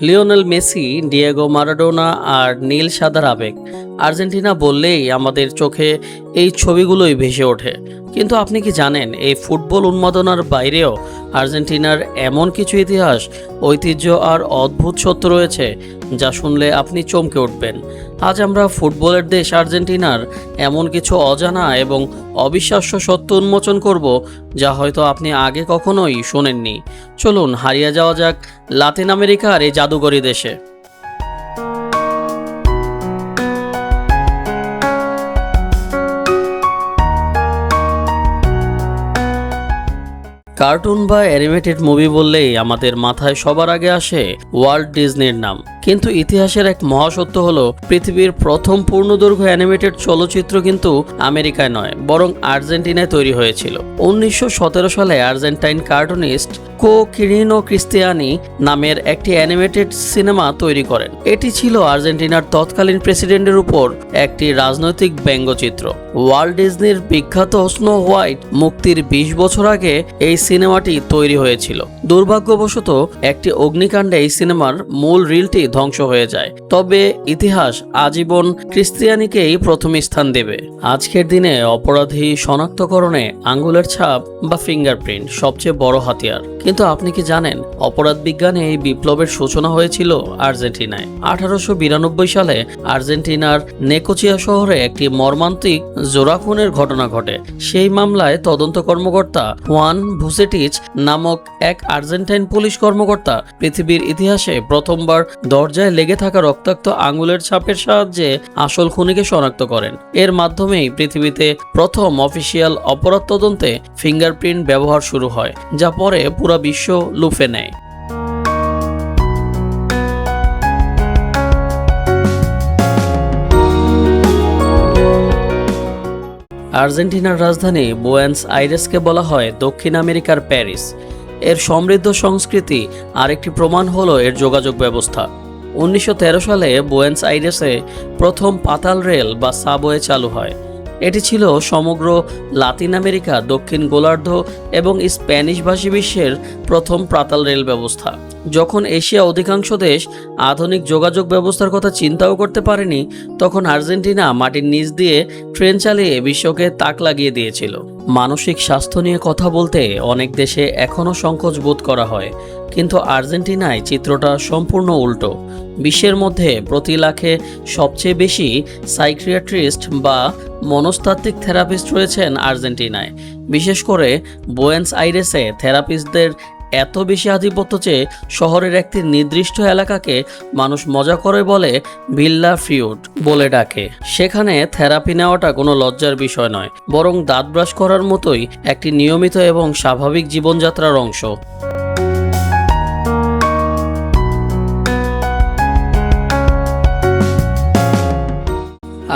Lionel Messi, Diego Maradona আর নীল সাদার আবেগ। Argentina বললেই আমাদের চোখে এই ছবিগুলোই ভেসে ওঠে। কিন্তু আপনি কি জানেন, এই ফুটবল উন্মাদনার বাইরেও আর্জেন্টিনার এমন কিছু ইতিহাস, ঐতিহ্য আর অদ্ভুত সত্য রয়েছে যা শুনলে আপনি চমকে উঠবেন। আজ আমরা ফুটবলের দেশ আর্জেন্টিনার এমন কিছু অজানা এবং অবিশ্বাস্য সত্য উন্মোচন করব যা হয়তো আপনি আগে কখনোই শোনেননি। চলুন হারিয়ে যাওয়া যাক লাতিন আমেরিকার এই জাদুকরী দেশে। কার্টুন বা অ্যানিমেটেড মুভি বললেই আমাদের মাথায় সবার আগে আসে ওয়াল্ট ডিজনির নাম। কিন্তু ইতিহাসের এক মহাসত্য হলো, পৃথিবীর প্রথম পূর্ণদৈর্ঘ্য অ্যানিমেটেড চলচ্চিত্র কিন্তু আমেরিকায় নয়, বরং আর্জেন্টিনায় তৈরি হয়েছিল। 1917 সালে আর্জেন্টাইন কার্টুনিস্ট কিরিনো ক্রিস্তিয়ানি নামের একটি অ্যানিমেটেড সিনেমা তৈরি করেন। এটি ছিল আর্জেন্টিনার তৎকালীন প্রেসিডেন্টের উপর একটি রাজনৈতিক ব্যঙ্গচিত্র। ওয়াল্ট ডিজনির বিখ্যাত স্নো হোয়াইট মুক্তির 20 বছর আগে এই সিনেমাটি তৈরি হয়েছিল। দুর্ভাগ্যবশত একটি অগ্নিকাণ্ডে এই সিনেমার মূল রিলটি ধ্বংস হয়ে যায়। তবে ইতিহাস আজীবন ক্রিস্তিয়ানিকেই প্রথম স্থান দেবে। আজকের দিনে অপরাধী শনাক্তকরণে আঙ্গুলের ছাপ বা ফিঙ্গারপ্রিন্ট সবচেয়ে বড় হাতিয়ার। কিন্তু আপনি কি জানেন, অপরাধ বিজ্ঞানে এই বিপ্লবের সূচনা হয়েছিল আর্জেন্টিনায়। 1892 সালে আর্জেন্টিনার নেকোচিয়া শহরে একটি মর্মান্তিক জোড়া খুনের ঘটনা ঘটে। সেই মামলায় তদন্ত কর্মকর্তা হুয়ান ভুসেটিচ নামক এক আর্জেন্টাইন পুলিশ কর্মকর্তা পৃথিবীর ইতিহাসে প্রথমবার দরজায় লেগে থাকা রক্তাক্ত আঙ্গুলের ছাপের সাহায্যে আসল খুনিকে শনাক্ত করেন। এর মাধ্যমেই পৃথিবীতে প্রথম অফিসিয়াল অপরাধ তদন্তে ফিঙ্গারপ্রিন্ট ব্যবহার শুরু হয়, যা পরে পুরো বিশ্ব লুফে নেয়। আর্জেন্টিনার রাজধানী বুয়েন্স আইরেসকে বলা হয় দক্ষিণ আমেরিকার প্যারিস। এর সমৃদ্ধ সংস্কৃতি আরেকটি প্রমাণ হলো এর যোগাযোগ ব্যবস্থা। 1913 সালে বুয়েন্স আইরেসে প্রথম পাতাল রেল বা সাবওয়ে চালু হয়। এটি ছিল সমগ্র লাতিন আমেরিকা, দক্ষিণ গোলার্ধ এবং স্প্যানিশভাষী বিশ্বের প্রথম পাতাল রেল ব্যবস্থা। যখন এশিয়া অধিকাংশ দেশ আধুনিক যোগাযোগ ব্যবস্থার কথা চিন্তাও করতে পারেনি, তখন আর্জেন্টিনা মাটির নিচ দিয়ে ট্রেন চালিয়ে বিশ্বকে তাক লাগিয়ে দিয়েছিল। মানসিক স্বাস্থ্য নিয়ে কথা বলতে অনেক দেশে এখনও সংকোচ বোধ করা হয়, কিন্তু আর্জেন্টিনায় চিত্রটা সম্পূর্ণ উল্টো। বিশ্বের মধ্যে প্রতি লাখে সবচেয়ে বেশি সাইকিয়াট্রিস্ট বা মনস্তাত্ত্বিক থেরাপিস্ট রয়েছেন আর্জেন্টিনায়। বিশেষ করে বুয়েন্স আইরেসে থেরাপিস্টদের এত বেশি আধিপত্য যে শহরের একটি নির্দিষ্ট এলাকাকে মানুষ মজা করে বলে ভিল্লা ফ্রিউড বলে ডাকে। সেখানে থেরাপি নেওয়াটা কোনো লজ্জার বিষয় নয়, বরং দাঁত ব্রাশ করার মতোই একটি নিয়মিত এবং স্বাভাবিক জীবনযাত্রার অংশ।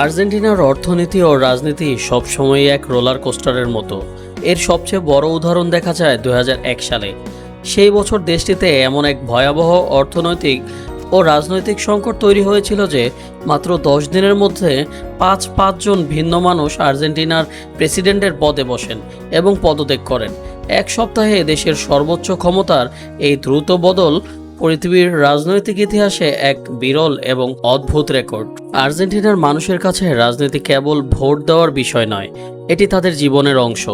আর্জেন্টিনার অর্থনীতি ও রাজনীতি সবসময় এক রোলার কোস্টারের মতো। এর সবচেয়ে বড় উদাহরণ দেখা যায় 2001 সালে। সেই বছর দেশটিতে এমন এক ভয়াবহ অর্থনৈতিক ও রাজনৈতিক সংকট তৈরি হয়েছিল যে মাত্র 10 দিনের মধ্যে পাঁচজন ভিন্ন মানুষ আর্জেন্টিনার প্রেসিডেন্টের পদে বসেন এবং পদত্যাগ করেন। এক সপ্তাহে দেশের সর্বোচ্চ ক্ষমতার এই দ্রুত বদল পৃথিবীর রাজনৈতিক ইতিহাসে এক বিরল এবং অদ্ভুত রেকর্ড। আর্জেন্টিনার মানুষের কাছে রাজনীতি কেবল ভোট দেওয়ার বিষয় নয়, এটি তাদের জীবনের অংশ।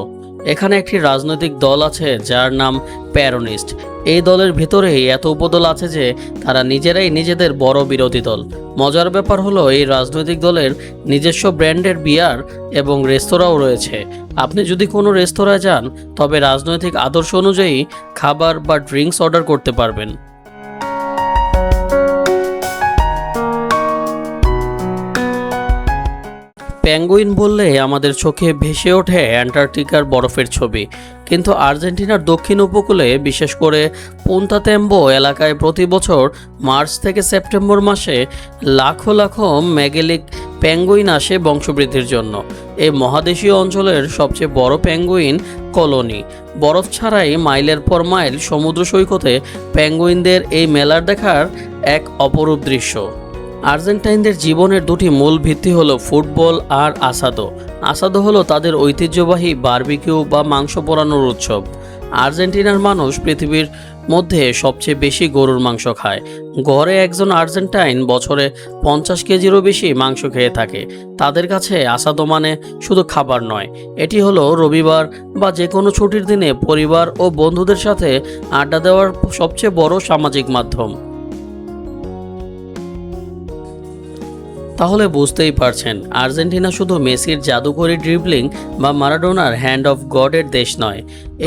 এখানে একটি রাজনৈতিক দল আছে যার নাম প্যারোনিস্ট। এই দলের ভিতরে এত উপদল আছে যে তারা নিজেরাই নিজেদের বড় বিরোধী দল। মজার ব্যাপার হলো, এই রাজনৈতিক দলের নিজস্ব ব্র্যান্ডের বিয়ার এবং রেস্তোরাঁও রয়েছে। আপনি যদি কোনো রেস্তোরাঁয় যান, তবে রাজনৈতিক আদর্শ অনুযায়ী খাবার বা ড্রিঙ্কস অর্ডার করতে পারবেন। পেঙ্গুইন বললে আমাদের চোখে ভেসে ওঠে অ্যান্টার্কটিকার বরফের ছবি, কিন্তু আর্জেন্টিনার দক্ষিণ উপকূলে, বিশেষ করে পুন্তা তেম্বো এলাকায় প্রতি বছর মার্চ থেকে সেপ্টেম্বর মাসে লাখো লাখো ম্যাগেলিক পেঙ্গুইন আসে বংশবৃদ্ধির জন্য। এই মহাদেশীয় অঞ্চলের সবচেয়ে বড় পেঙ্গুইন কলোনি। বরফ ছাড়াই মাইলের পর মাইল সমুদ্র সৈকতে পেঙ্গুইনদের এই মেলার দেখার এক অপরূপ দৃশ্য। আর্জেন্টাইনদের জীবনের দুটি মূল ভিত্তি হলো ফুটবল আর আসাদো। আসাদো হলো তাদের ঐতিহ্যবাহী বারবিকিউ বা মাংস পোড়ানোর উৎসব। আর্জেন্টিনার মানুষ পৃথিবীর মধ্যে সবচেয়ে বেশি গরুর মাংস খায়। গড়ে একজন আর্জেন্টাইন বছরে 50 কেজিরও বেশি মাংস খেয়ে থাকে। তাদের কাছে আসাদো মানে শুধু খাবার নয়, এটি হলো রবিবার বা যে কোনো ছুটির দিনে পরিবার ও বন্ধুদের সাথে আড্ডা দেওয়ার সবচেয়ে বড় সামাজিক মাধ্যম। তাহলে বুঝতেই পারছেন, আর্জেন্টিনা শুধু মেসির জাদুকরী ড্রিবলিং বা মারাডোনার হ্যান্ড অফ গডের দেশ নয়।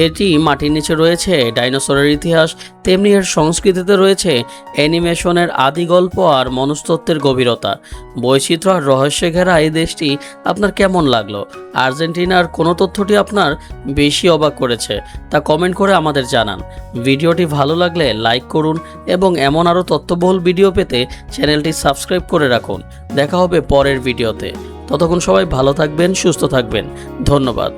এটি মাটির নিচে রয়েছে ডাইনোসরের ইতিহাস, তেমনি এর সংস্কৃতিতে রয়েছে অ্যানিমেশনের আদি গল্প আর মনস্তত্ত্বের গভীরতা। বৈচিত্র্য আর রহস্যে ঘেরা এই দেশটি আপনার কেমন লাগলো? আর্জেন্টিনার কোনো তথ্যটি আপনার বেশি অবাক করেছে তা কমেন্ট করে আমাদের জানান। ভিডিওটি ভালো লাগলে লাইক করুন এবং এমন আরও তথ্যবহুল ভিডিও পেতে চ্যানেলটি সাবস্ক্রাইব করে রাখুন। দেখা হবে পরের ভিডিওতে। ততক্ষণ সবাই ভালো থাকবেন, সুস্থ থাকবেন। ধন্যবাদ।